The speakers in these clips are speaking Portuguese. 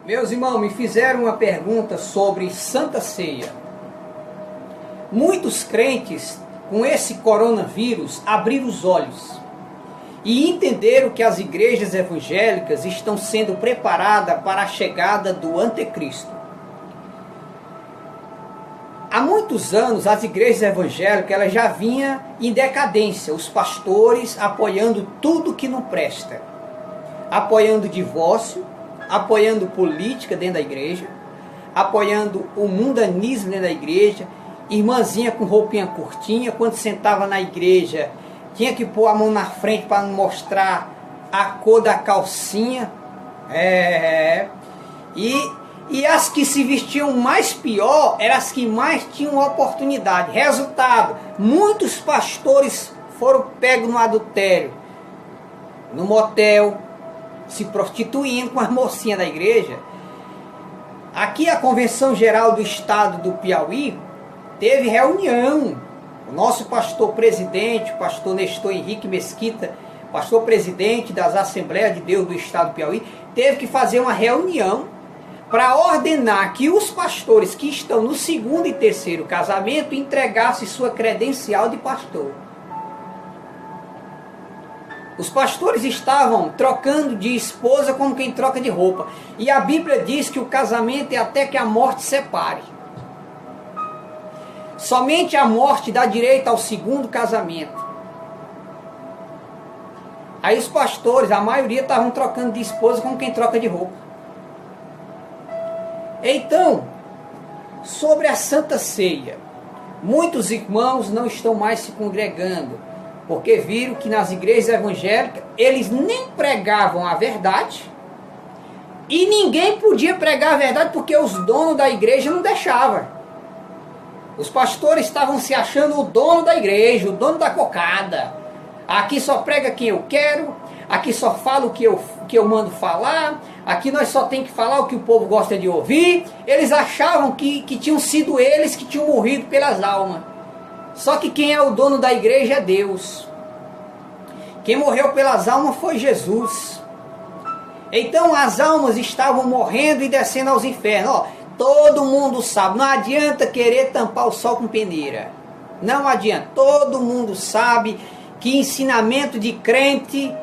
Meus irmãos, me fizeram uma pergunta sobre Santa Ceia. Muitos crentes, com esse coronavírus, abriram os olhos e entenderam que as igrejas evangélicas estão sendo preparadas para a chegada do anticristo. Há muitos anos, as igrejas evangélicas elas já vinham em decadência, os pastores apoiando tudo que não presta, apoiando divórcio, apoiando política dentro da igreja, apoiando o mundanismo dentro da igreja, irmãzinha com roupinha curtinha, quando sentava na igreja, tinha que pôr a mão na frente para mostrar a cor da calcinha. E as que se vestiam mais pior, eram as que mais tinham oportunidade. Resultado, muitos pastores foram pegos no adultério, no motel, se prostituindo com as mocinhas da igreja. Aqui a Convenção Geral do Estado do Piauí teve reunião. O nosso pastor presidente, o pastor Nestor Henrique Mesquita, pastor presidente das Assembleias de Deus do Estado do Piauí, teve que fazer uma reunião para ordenar que os pastores que estão no segundo e terceiro casamento entregassem sua credencial de pastor. Os pastores estavam trocando de esposa como quem troca de roupa. E a Bíblia diz que o casamento é até que a morte separe. Somente a morte dá direito ao segundo casamento. Aí os pastores, a maioria, estavam trocando de esposa como quem troca de roupa. Então, sobre a Santa Ceia, muitos irmãos não estão mais se congregando, porque viram que nas igrejas evangélicas eles nem pregavam a verdade e ninguém podia pregar a verdade porque os donos da igreja não deixavam. Os pastores estavam se achando o dono da igreja, o dono da cocada. Aqui só prega quem eu quero, aqui só falo o que eu mando falar, aqui nós só tem que falar o que o povo gosta de ouvir. Eles achavam que tinham sido eles que tinham morrido pelas almas. Só que quem é o dono da igreja é Deus. Quem morreu pelas almas foi Jesus. Então as almas estavam morrendo e descendo aos infernos. Ó, todo mundo sabe, não adianta querer tampar o sol com peneira. Não adianta, todo mundo sabe que ensinamento de crente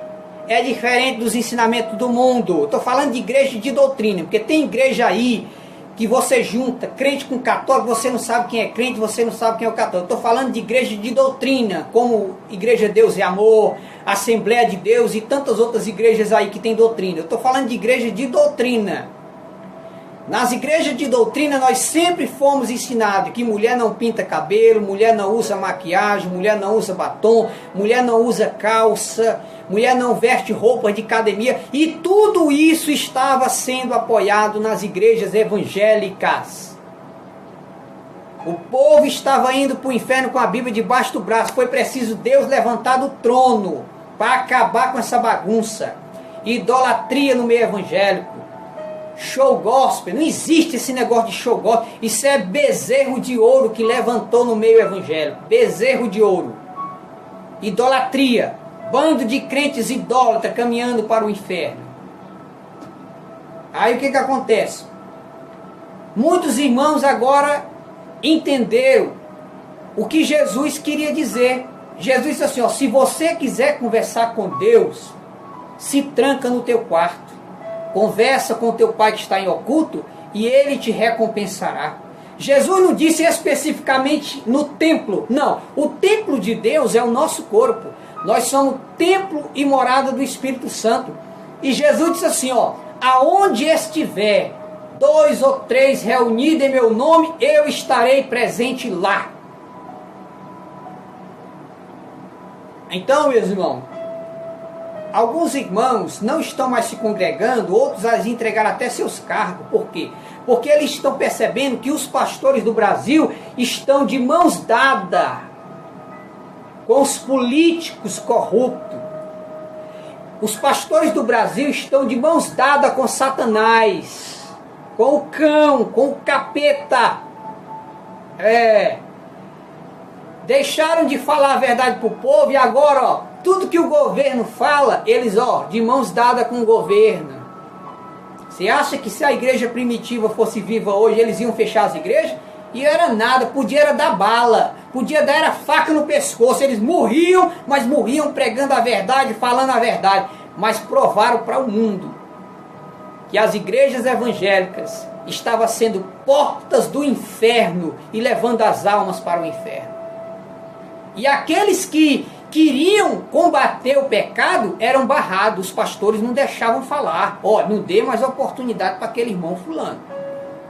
é diferente dos ensinamentos do mundo. Estou falando de igreja de doutrina, porque tem igreja aí que você junta crente com católico, você não sabe quem é crente, você não sabe quem é o católico. Estou falando de igreja de doutrina, como Igreja Deus e Amor, Assembleia de Deus e tantas outras igrejas aí que tem doutrina. Eu estou falando de igreja de doutrina. Nas igrejas de doutrina nós sempre fomos ensinados que mulher não pinta cabelo, mulher não usa maquiagem, mulher não usa batom, mulher não usa calça, mulher não veste roupas de academia, e tudo isso estava sendo apoiado nas igrejas evangélicas. O povo estava indo para o inferno com a Bíblia debaixo do braço. Foi preciso Deus levantar do trono para acabar com essa bagunça. Idolatria no meio evangélico. Show gospel, não existe esse negócio de show gospel. Isso é bezerro de ouro que levantou no meio evangélico. Bezerro de ouro. Idolatria. Bando de crentes idólatras caminhando para o inferno. Aí o que acontece? Muitos irmãos agora entenderam o que Jesus queria dizer. Jesus disse assim, ó, se você quiser conversar com Deus, se tranca no teu quarto. Conversa com o teu pai que está em oculto e ele te recompensará. Jesus não disse especificamente no templo. Não, o templo de Deus é o nosso corpo. Nós somos templo e morada do Espírito Santo. E Jesus disse assim, ó, aonde estiver 2 ou 3 reunidos em meu nome, eu estarei presente lá. Então, meus irmãos, alguns irmãos não estão mais se congregando, outros as entregaram até seus cargos. Por quê? Porque eles estão percebendo que os pastores do Brasil estão de mãos dadas com os políticos corruptos. Os pastores do Brasil estão de mãos dadas com Satanás, com o cão, com o capeta. Deixaram de falar a verdade para o povo e agora, ó, tudo que o governo fala, eles, ó, de mãos dadas com o governo. Você acha que se a igreja primitiva fosse viva hoje, eles iam fechar as igrejas? E era nada, podia era dar bala, podia dar era faca no pescoço. Eles morriam, mas morriam pregando a verdade, falando a verdade. Mas provaram para o mundo que as igrejas evangélicas estavam sendo portas do inferno e levando as almas para o inferno. E aqueles que queriam combater o pecado eram barrados, os pastores não deixavam falar. Ó, não dê mais oportunidade para aquele irmão fulano.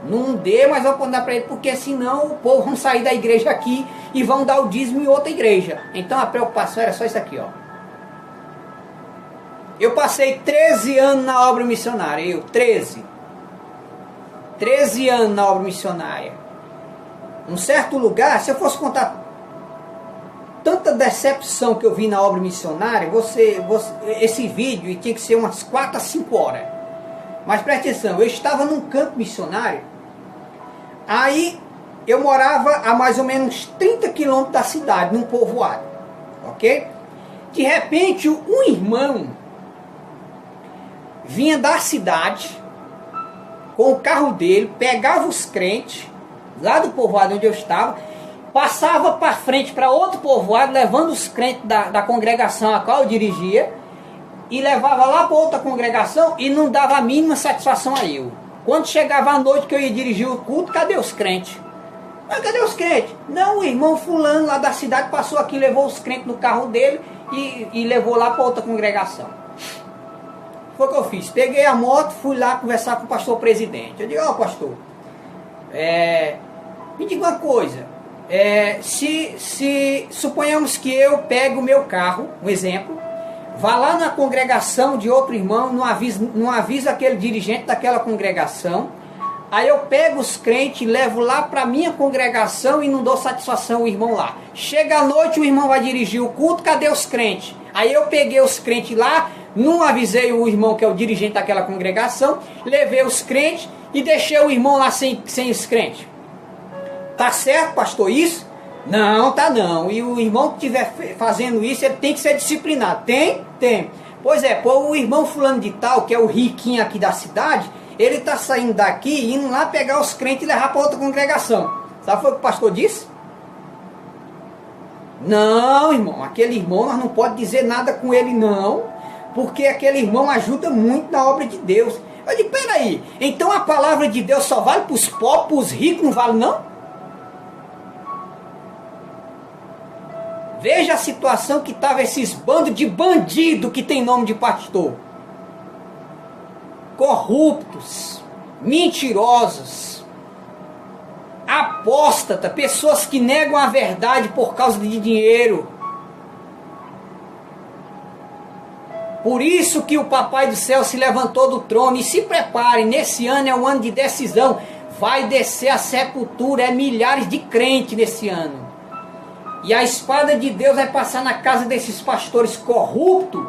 Não dê mais oportunidade para ele, porque senão o povo vão sair da igreja aqui e vão dar o dízimo em outra igreja. Então a preocupação era só isso aqui, ó. Eu passei 13 anos na obra missionária, 13 anos na obra missionária. Um certo lugar, se eu fosse contar tanta decepção que eu vi na obra missionária, esse vídeo tinha que ser umas 4 a 5 horas. Mas preste atenção, eu estava num campo missionário, aí eu morava a mais ou menos 30 quilômetros da cidade, num povoado, ok? De repente, um irmão vinha da cidade com o carro dele, pegava os crentes lá do povoado onde eu estava, passava para frente para outro povoado, levando os crentes da congregação a qual eu dirigia, e levava lá para outra congregação e não dava a mínima satisfação a eu. Quando chegava a noite que eu ia dirigir o culto, cadê os crentes? Mas cadê os crentes? Não, o irmão fulano lá da cidade passou aqui, levou os crentes no carro dele e levou lá para outra congregação. Foi o que eu fiz. Peguei a moto, fui lá conversar com o pastor presidente. Eu digo, ó, pastor, me diga uma coisa, se suponhamos que eu pegue o meu carro, um exemplo, vá lá na congregação de outro irmão, não avisa aquele dirigente daquela congregação, aí eu pego os crentes, levo lá para minha congregação e não dou satisfação ao irmão lá. Chega à noite, o irmão vai dirigir o culto, cadê os crentes? Aí eu peguei os crentes lá, não avisei o irmão que é o dirigente daquela congregação, levei os crentes e deixei o irmão lá sem os crentes. Tá certo, pastor, isso? Não, tá não. E o irmão que estiver fazendo isso, ele tem que ser disciplinado. Tem. Pois é, o irmão fulano de tal, que é o riquinho aqui da cidade, ele tá saindo daqui e indo lá pegar os crentes e levar para outra congregação. Sabe o que o pastor disse? Não, irmão, aquele irmão nós não podemos dizer nada com ele não, porque aquele irmão ajuda muito na obra de Deus. Eu digo, peraí, então a palavra de Deus só vale para os pobres, para os ricos, não vale não? Veja a situação que estavam esses bandos de bandido que tem nome de pastor. Corruptos, mentirosos, apóstatas, pessoas que negam a verdade por causa de dinheiro. Por isso que o Papai do Céu se levantou do trono. E se prepare, nesse ano é um ano de decisão. Vai descer a sepultura, milhares de crentes nesse ano. E a espada de Deus vai passar na casa desses pastores corruptos,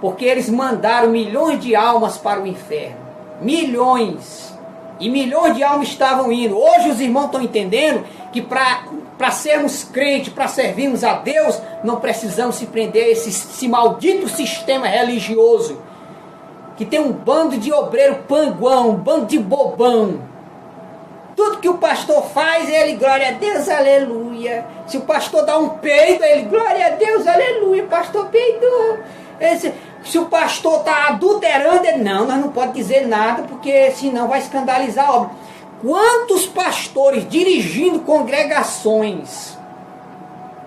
porque eles mandaram milhões de almas para o inferno. Milhões. E milhões de almas estavam indo. Hoje os irmãos estão entendendo que para sermos crentes, para servirmos a Deus, não precisamos se prender a esse maldito sistema religioso, que tem um bando de obreiro panguão, um bando de bobão. Tudo que o pastor faz, ele, glória a Deus, aleluia. Se o pastor dá um peido, ele, glória a Deus, aleluia, pastor peidou. Se o pastor está adulterando, ele, não, nós não podemos dizer nada, porque senão vai escandalizar a obra. Quantos pastores dirigindo congregações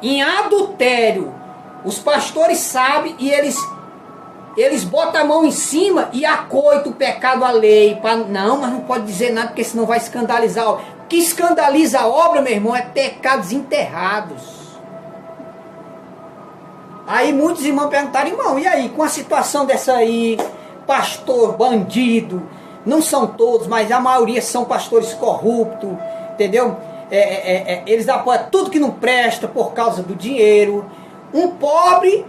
em adultério, os pastores sabem e eles botam a mão em cima e acoitam o pecado alheio. Não, mas não pode dizer nada, porque senão vai escandalizar a obra. O que escandaliza a obra, meu irmão, é pecados enterrados. Aí muitos irmãos perguntaram, irmão, e aí, com a situação dessa aí, pastor bandido, não são todos, mas a maioria são pastores corruptos, entendeu? Eles apoiam tudo que não presta por causa do dinheiro. Um pobre,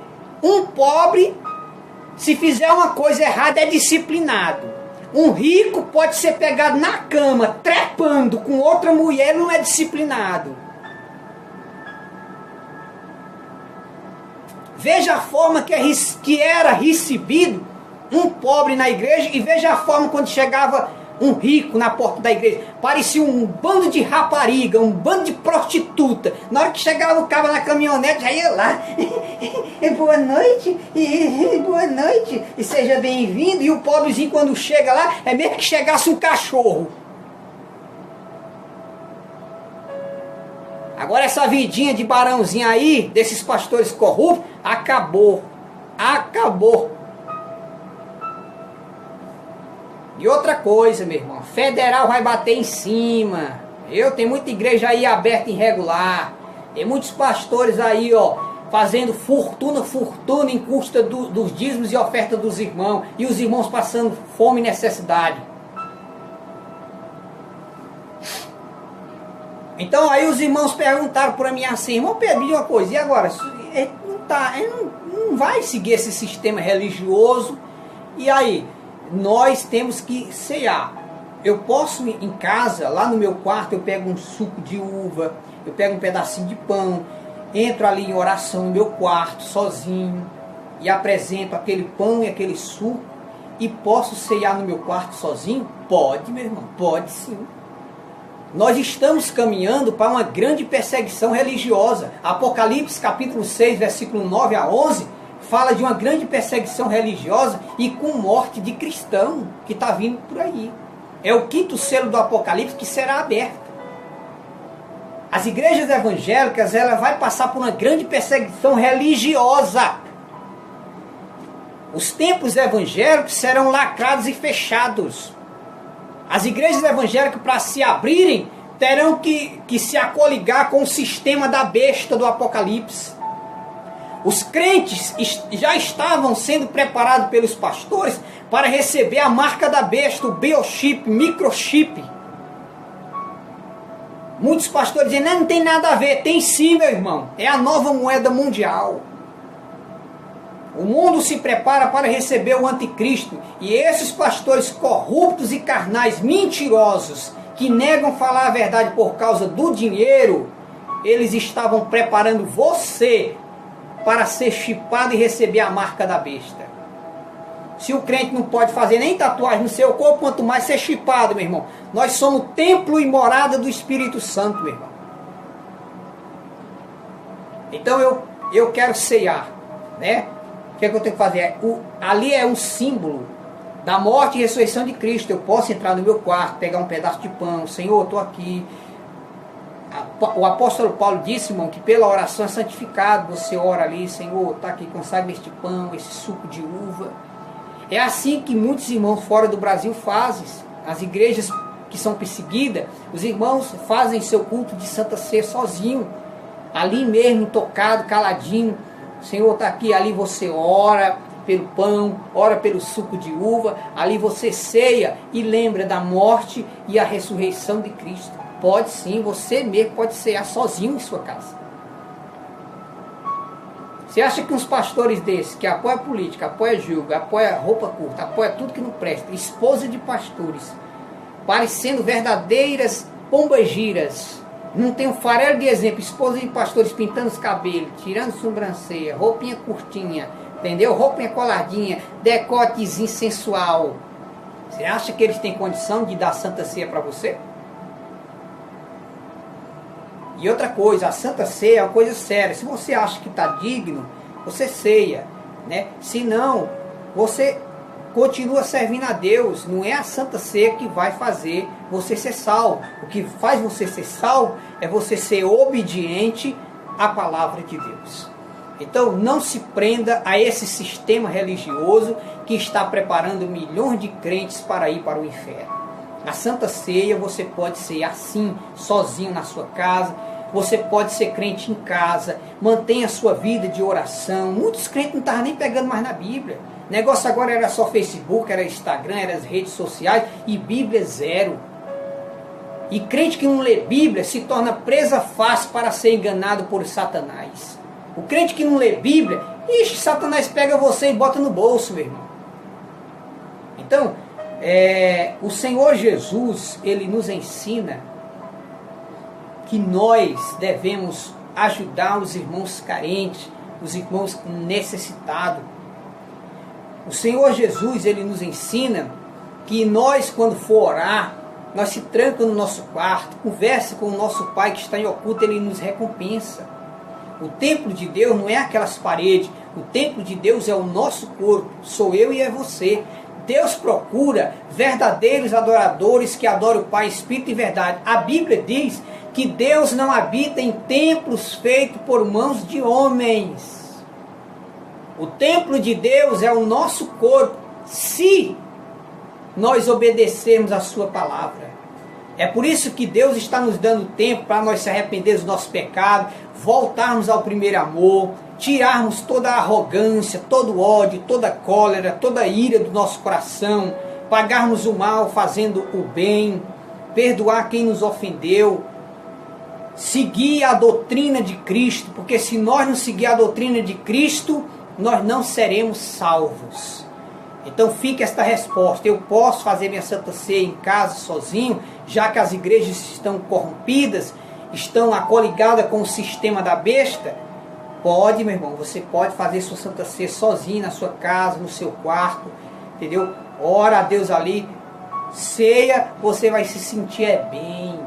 se fizer uma coisa errada, é disciplinado. Um rico pode ser pegado na cama, trepando com outra mulher, não é disciplinado. Veja a forma que era recebido um pobre na igreja e veja a forma quando chegava um rico na porta da igreja. Parecia um bando de rapariga, um bando de prostituta. Na hora que chegava o cara na caminhonete, já ia lá. Boa noite, boa noite, e seja bem-vindo. E o pobrezinho, quando chega lá, é mesmo que chegasse um cachorro. Agora essa vidinha de barãozinho aí, desses pastores corruptos, acabou. Acabou. E outra coisa, meu irmão, federal vai bater em cima. Tem muita igreja aí aberta irregular. Tem muitos pastores aí, ó, fazendo fortuna em custa dos dízimos e oferta dos irmãos. E os irmãos passando fome e necessidade. Então aí os irmãos perguntaram para mim assim: irmão Pedro, uma coisa, e agora? Ele não vai seguir esse sistema religioso. E aí? Nós temos que cear. Eu posso ir em casa, lá no meu quarto, eu pego um suco de uva, eu pego um pedacinho de pão, entro ali em oração no meu quarto, sozinho, e apresento aquele pão e aquele suco, e posso cear no meu quarto sozinho? Pode, meu irmão, pode sim. Nós estamos caminhando para uma grande perseguição religiosa. Apocalipse capítulo 6, versículo 9 a 11, fala de uma grande perseguição religiosa e com morte de cristão que está vindo por aí. É o 5º selo do Apocalipse que será aberto. As igrejas evangélicas, ela vai passar por uma grande perseguição religiosa. Os templos evangélicos serão lacrados e fechados. As igrejas evangélicas, para se abrirem, terão que se acoligar com o sistema da besta do Apocalipse. Os crentes já estavam sendo preparados pelos pastores para receber a marca da besta, o biochip, microchip. Muitos pastores dizem: não tem nada a ver. Tem sim, meu irmão. É a nova moeda mundial. O mundo se prepara para receber o anticristo. E esses pastores corruptos e carnais, mentirosos, que negam falar a verdade por causa do dinheiro, eles estavam preparando você para ser chipado e receber a marca da besta. Se o crente não pode fazer nem tatuagem no seu corpo, quanto mais ser chipado, meu irmão. Nós somos templo e morada do Espírito Santo, meu irmão. Então eu quero cear, né? O que é que eu tenho que fazer? Ali é um símbolo da morte e ressurreição de Cristo. Eu posso entrar no meu quarto, pegar um pedaço de pão. Senhor, eu estou aqui. O apóstolo Paulo disse, irmão, que pela oração é santificado. Você ora ali: Senhor, está aqui, consagra este pão, esse suco de uva. É assim que muitos irmãos fora do Brasil fazem. As igrejas que são perseguidas, os irmãos fazem seu culto de Santa Ceia sozinho, ali mesmo, tocado, caladinho. O Senhor está aqui, ali você ora pelo pão, ora pelo suco de uva, ali você ceia e lembra da morte e a ressurreição de Cristo. Pode sim, você mesmo pode cear sozinho em sua casa. Você acha que uns pastores desses, que apoiam a política, apoiam julga, apoiam roupa curta, apoiam tudo que não presta, esposa de pastores, parecendo verdadeiras pombagiras, não tem um farelo de exemplo, esposa de pastores pintando os cabelos, tirando sobrancelha, roupinha curtinha, entendeu? Roupinha coladinha, decotezinho sensual. Você acha que eles têm condição de dar Santa Ceia para você? E outra coisa, a Santa Ceia é uma coisa séria. Se você acha que está digno, você ceia, né? Se não, você continua servindo a Deus. Não é a Santa Ceia que vai fazer você ser salvo. O que faz você ser salvo é você ser obediente à palavra de Deus. Então não se prenda a esse sistema religioso que está preparando milhões de crentes para ir para o inferno. A Santa Ceia você pode ser assim, sozinho na sua casa. Você pode ser crente em casa. Mantenha a sua vida de oração. Muitos crentes não estavam nem pegando mais na Bíblia. O negócio agora era só Facebook, era Instagram, era as redes sociais. E Bíblia zero. E crente que não lê Bíblia se torna presa fácil para ser enganado por Satanás. O crente que não lê Bíblia, ixi, Satanás pega você e bota no bolso, meu irmão. Então, o Senhor Jesus, Ele nos ensina que nós devemos ajudar os irmãos carentes, os irmãos necessitados. O Senhor Jesus, Ele nos ensina que nós, quando for orar, nós se trancamos no nosso quarto, conversa com o nosso Pai que está em oculto, Ele nos recompensa. O templo de Deus não é aquelas paredes, o templo de Deus é o nosso corpo, sou eu e é você. Deus procura verdadeiros adoradores que adoram o Pai, Espírito e verdade. A Bíblia diz que Deus não habita em templos feitos por mãos de homens. O templo de Deus é o nosso corpo, se nós obedecermos a sua palavra. É por isso que Deus está nos dando tempo para nós se arrepender dos nossos pecados, voltarmos ao primeiro amor, tirarmos toda a arrogância, todo o ódio, toda a cólera, toda a ira do nosso coração, pagarmos o mal fazendo o bem, perdoar quem nos ofendeu, seguir a doutrina de Cristo, porque se nós não seguir a doutrina de Cristo, nós não seremos salvos. Então fica esta resposta: eu posso fazer minha Santa Ceia em casa sozinho, já que as igrejas estão corrompidas, estão acoligadas com o sistema da besta? Pode, meu irmão, você pode fazer sua Santa Ceia sozinho na sua casa, no seu quarto, entendeu? Ora a Deus ali, ceia, você vai se sentir bem.